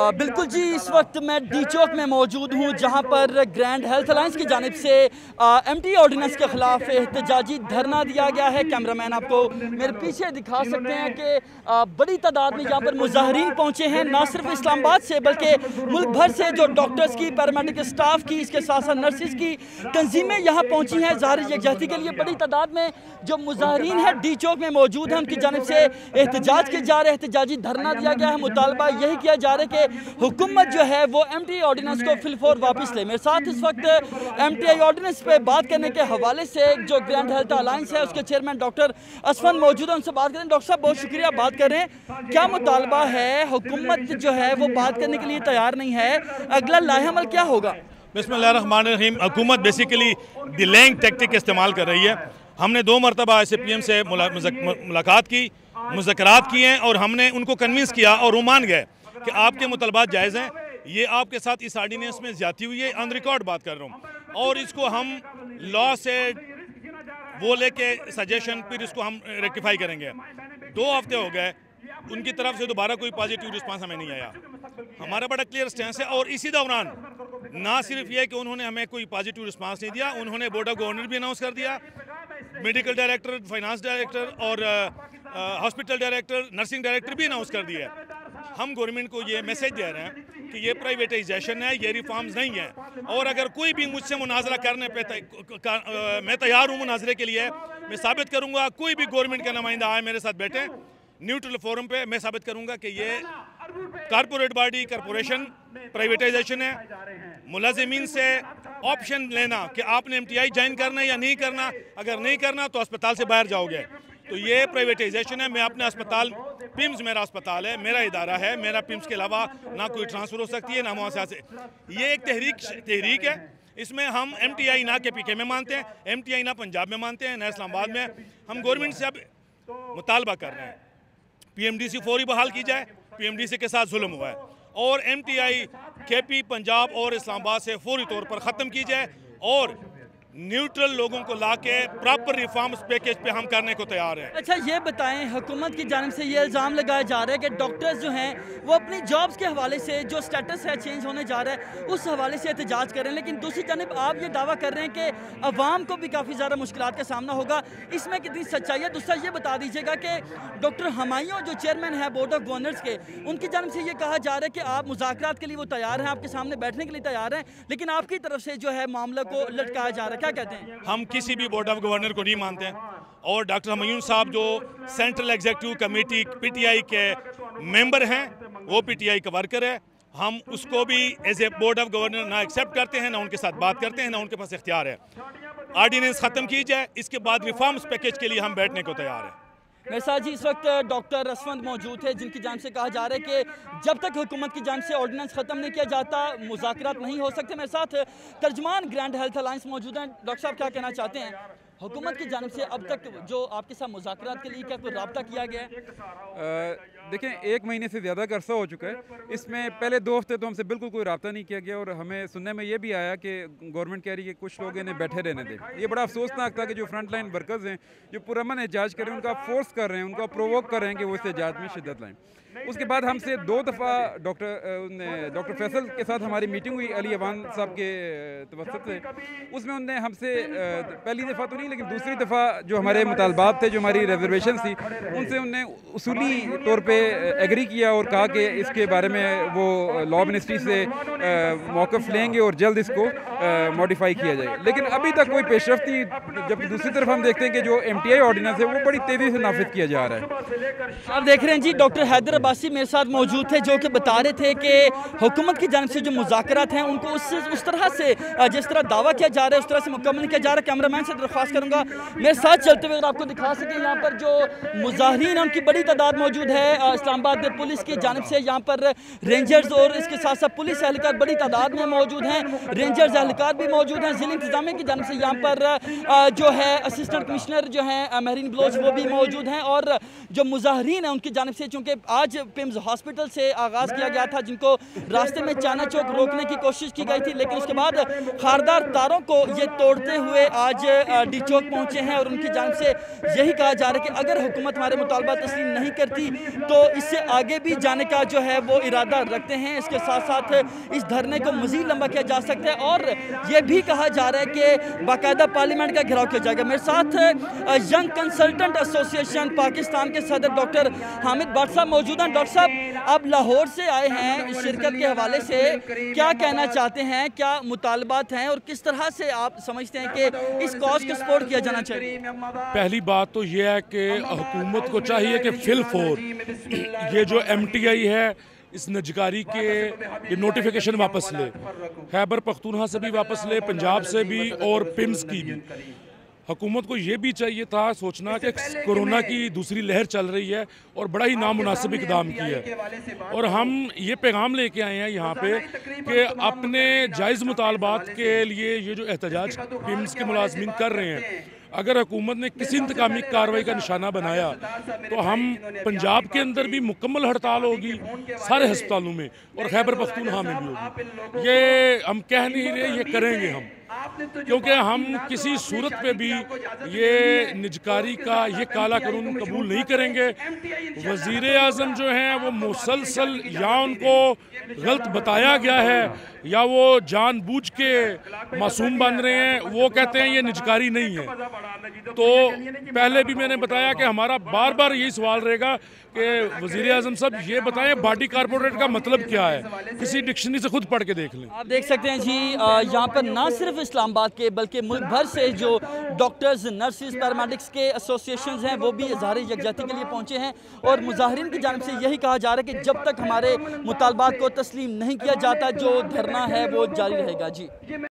बिल्कुल जी, इस वक्त मैं डी चौक में मौजूद हूँ जहाँ पर ग्रैंड हेल्थ अलायंस की जानिब से एमटी ऑर्डिनेंस के खिलाफ एहतजाजी धरना दिया गया है। कैमरामैन आपको मेरे पीछे दिखा सकते हैं कि बड़ी तादाद में यहाँ पर मुजाहरीन पहुँचे हैं, ना सिर्फ इस्लामाबाद से बल्कि मुल्क भर से जो डॉक्टर्स की, पैरामेडिकल स्टाफ की, इसके साथ साथ नर्सिस की तंजीमें यहाँ पहुँची हैं। ज़ाहिर यकजहती के लिए बड़ी तादाद में जो मुजाहरीन है डी चौक में मौजूद हैं, उनकी जानिब से एहतजाज किया जा रहा है, एहतजाजी धरना दिया गया है। मुतालबा यही किया जा रहा है कि हुकूमत जो है वो एमटी ऑर्डिनेंस को फिलफौर वापस ले। मेरे साथ इस वक्त एमटीआई ऑर्डिनेंस पे बात करने के हवाले से जो ग्रैंड हेल्थ अलायंस है उसके चेयरमैन डॉक्टर असफन मौजूद है, उनसे बात करें। डॉक्टर साहब बहुत शुक्रिया, बात कर रहे हैं। क्या मुतालबा है? हुकूमत जो है वो बात करने के लिए तैयार नहीं है, अगला लाहेअमल क्या होगा? बिस्मिल्लाहिर्रहमानिर्रहीम। हुकूमत बेसिकली डिलेइंग टैक्टिक इस्तेमाल कर रही है। हमने 2 मरतबा SAPM से मुलाकात की, मुज़ाकरात किए हैं और हमने उनको कन्विंस किया और वो मान गए कि आपके मुतलबात जायज़ हैं। ये आपके साथ इस ऑर्डिनेंस में ज़्यादती हुई है, ऑन रिकॉर्ड बात कर रहा हूँ, और इसको हम लॉ से वो लेके सजेशन फिर इसको हम रेक्टिफाई करेंगे। 2 हफ्ते हो गए, उनकी तरफ से दोबारा कोई पॉजिटिव रिस्पांस हमें नहीं आया। हमारा बड़ा क्लियर स्टैंस है। और इसी दौरान ना सिर्फ ये कि उन्होंने हमें कोई पॉजिटिव रिस्पांस नहीं दिया, उन्होंने बोर्ड ऑफ गवर्नर भी अनाउंस कर दिया, मेडिकल डायरेक्टर, फाइनेंस डायरेक्टर और हॉस्पिटल डायरेक्टर, नर्सिंग डायरेक्टर भी अनाउंस कर दिया है। हम गवर्नमेंट को ये मैसेज दे रहे हैं कि ये प्राइवेटाइजेशन है, ये रिफॉर्म्स नहीं है। और अगर कोई भी मुझसे मुनाजरा करने पे मैं तैयार हूँ मुनाजरे के लिए। मैं साबित करूँगा, कोई भी गवर्नमेंट का नुमाइंदा आए मेरे साथ बैठे न्यूट्रल फोरम पे, मैं साबित करूँगा कि ये कारपोरेट बॉडी, कारपोरेशन प्राइवेटाइजेशन है। मुलाजिमीन से ऑप्शन लेना कि आपने MTI ज्वाइन करना है या नहीं करना, अगर नहीं करना तो अस्पताल से बाहर जाओगे, तो ये प्राइवेटाइजेशन है। मैं अपने अस्पताल, पिम्स मेरा अस्पताल है, मेरा इदारा है, मेरा पिम्स के अलावा ना कोई ट्रांसफ़र हो सकती है ना वहाँ से। ये एक तहरीक है। इसमें हम MTI ना KPK में मानते हैं, MTI ना पंजाब में मानते हैं, ना इस्लामाबाद में। हम गवर्नमेंट से अब मुतालबा कर रहे हैं PMDC फौरी बहाल की जाए। PMDC के साथ जुल्म हुआ है और MTI KP पंजाब और इस्लामाबाद से फौरी तौर पर ख़त्म की जाए और न्यूट्रल लोगों को लाके प्रॉपर रिफॉर्म्स पैकेज पे हम करने को तैयार हैं। अच्छा ये बताएं, हुकूमत की जानिब से ये इल्ज़ाम लगाया जा रहा है कि डॉक्टर्स जो हैं वो अपनी जॉब्स के हवाले से जो स्टेटस है चेंज होने जा रहा है उस हवाले से एहतजाज कर रहे हैं, लेकिन दूसरी जानिब आप ये दावा कर रहे हैं कि अवाम को भी काफ़ी ज़्यादा मुश्किलात का सामना होगा। इसमें कितनी सच्चाई है? दूसरा ये बता दीजिएगा कि डॉक्टर हमायूं जो चेयरमैन है बोर्ड ऑफ गवर्नर्स के, उनकी जानिब से ये कहा जा रहा है कि आप मुज़ाकरात के लिए वो तैयार हैं, आपके सामने बैठने के लिए तैयार हैं, लेकिन आपकी तरफ से जो है मामले को लटकाया जा रहा है। क्या कहते हैं? हम किसी भी बोर्ड ऑफ गवर्नर को नहीं मानते हैं और डॉक्टर हमायूं साहब जो सेंट्रल एग्जीक्यूटिव कमेटी PTI के मेंबर हैं, वो PTI का वर्कर है। हम उसको भी as a board of governor ना एक्सेप्ट करते हैं, ना उनके साथ बात करते हैं, ना उनके पास इख्तियार है। ऑर्डिनेंस ख़त्म की जाए, इसके बाद रिफॉर्म्स पैकेज के लिए हम बैठने को तैयार हैं। मेरे साथ जी इस वक्त डॉक्टर असफंद मौजूद है, जिनकी जानिब से कहा जा रहा है कि जब तक हुकूमत की जानिब से ऑर्डिनेंस ख़त्म नहीं किया जाता मुज़ाकरात नहीं हो सकते। मेरे साथ तर्जमान ग्रैंड हेल्थ अलायंस मौजूद हैं। डॉक्टर साहब क्या कहना चाहते हैं? हुकूमत की जानिब से अब तक जो आपके साथ मुज़ाकरात के लिए क्या कोई रब्ता किया गया है? देखें, 1 महीने से ज़्यादा का अरसा हो चुका है। इसमें पहले 2 हफ्ते तो हमसे बिल्कुल कोई रब्ता नहीं किया गया और हमें सुनने में ये भी आया कि गवर्नमेंट कह रही है कि कुछ लोग इन्हें बैठे रहने दें। ये बड़ा अफसोसनाक था कि जो फ्रंट लाइन वर्कर्स हैं, जो पुरअमन एहतजाज कर रहे हैं, उनका फोर्स कर रहे हैं, उनका प्रोवोक कर रहे हैं कि वो इस एहतजाज में शिद्दत लाएँ। उसके बाद हमसे 2 दफ़ा डॉक्टर फैसल के साथ हमारी मीटिंग हुई अली अवान साहब के तवस्सुत से। उसमें उनने हमसे पहली दफ़ा तो नहीं लेकिन दूसरी दफ़ा जो हमारे मुतालबात थे, जो हमारी रिजर्वेशन थी, उनसे उनने उसूली तौर पे एग्री किया और कहा कि इसके बारे में वो लॉ मिनिस्ट्री से मौक़िफ़ लेंगे और जल्द इसको मॉडिफाई किया जाएगा। लेकिन अभी तक कोई पेशरफ्त नहीं, जबकि दूसरी तरफ हम देखते हैं कि जो MTI ऑर्डिनेंस है वो बड़ी तेज़ी से नाफिज किया जा रहा है। आप देख रहे हैं जी, डॉक्टर हैदर अब्बासी मेरे साथ मौजूद थे, जो कि बता रहे थे कि हुकूमत की जानिब से जो मुज़ाकरात हैं उनको उस तरह से जिस तरह दावा किया जा रहा है उस तरह से मुकम्मल किया जा रहा है। कैमरामैन से दरख्वास्त करूँगा मेरे साथ चलते हुए अगर आपको दिखा सकें, यहाँ पर जो मुजाहरीन हैं उनकी बड़ी तादाद मौजूद है। इस्लामाबाद पुलिस की जानिब से यहाँ पर रेंजर्स और इसके साथ साथ पुलिस एहलकार बड़ी तादाद में मौजूद हैं, रेंजर्स एहलकार भी मौजूद हैं। ज़िला इंतज़ामिया की जानिब से यहाँ पर जो है असिस्टेंट कमिश्नर जो हैं महरीन बलोच वो भी मौजूद हैं और जो मुजाहरीन हैं उनकी जानिब से, चूँकि आज पिम्स हॉस्पिटल से आगाज़ किया गया था, जिनको रास्ते में चाना चौक रोकने की कोशिश की गई थी, लेकिन उसके बाद खारदार तारों को ये तोड़ते हुए आज डी चौक पहुँचे हैं और उनकी जानिब से यही कहा जा रहा है कि अगर हुकूमत हमारे मुतालबा तस्लीम नहीं करती तो इससे आगे भी जाने का जो है वो इरादा रखते हैं। इसके साथ साथ इस धरने को मज़ीद लंबा किया जा सकता है और ये भी कहा जा रहा है कि बाकायदा पार्लियामेंट का घेराव किया जाएगा। मेरे साथ यंग कंसल्टेंट एसोसिएशन पाकिस्तान के सदर डॉक्टर हामिद भट्ट साहब मौजूद हैं। डॉक्टर साहब, आप लाहौर से आए हैं, इस शिरकत के हवाले से क्या कहना चाहते हैं, क्या मुतालबात हैं और किस तरह से आप समझते हैं कि इस कॉज को सपोर्ट किया जाना चाहिए? पहली बात तो यह है कि हुकूमत को चाहिए कि फिलफौर ये जो MTI है इस नजकारी के ये नोटिफिकेशन वापस ले, खैबर पख्तूनख्वा से भी वापस ले, पंजाब से भी और पिम्स की भी। हुकूमत को ये भी चाहिए था सोचना कि कोरोना की दूसरी लहर चल रही है और बड़ा ही नामुनासिब इकदाम किया है और हम ये पैगाम लेके आए हैं यहाँ पे कि अपने जायज़ मुतालबात के लिए ये जो एहतजाज पिम्स के मुलाजमीन कर रहे हैं, अगर हुकूमत ने किसी इंतकामी कार्रवाई का निशाना बनाया तो हम पंजाब के अंदर भी मुकम्मल हड़ताल होगी, सारे अस्पतालों में और खैबर पख्तूनख्वा में भी होगी। ये हम कह नहीं रहे, ये करेंगे हम, क्योंकि हम किसी सूरत पे भी ये निजकारी का ये काला कानून कबूल नहीं करेंगे। वज़ीर आज़म जो हैं वो मुसलसल या उनको गलत बताया गया है या वो जानबूझ के मासूम बन रहे हैं, वो कहते हैं ये निजकारी नहीं है। तो पहले भी मैंने बताया कि हमारा बार बार यही सवाल रहेगा कि वज़ीर आज़म साहब ये बताएं बॉडी कॉर्पोरेट का मतलब क्या है, किसी डिक्शनरी से खुद पढ़ के देख लें। आप देख सकते हैं जी, यहाँ पर ना सिर्फ इस्लामाबाद के बल्कि मुल्क भर से जो डॉक्टर्स, नर्सिस, पैरामेडिक्स के एसोसिएशंस हैं वो भी इज़हार यकजहती के लिए पहुँचे हैं और मुजाहिरीन की जानिब से यही कहा जा रहा है कि जब तक हमारे मुतालबात को तस्लीम नहीं किया जाता जो धरना है वो जारी रहेगा। जी।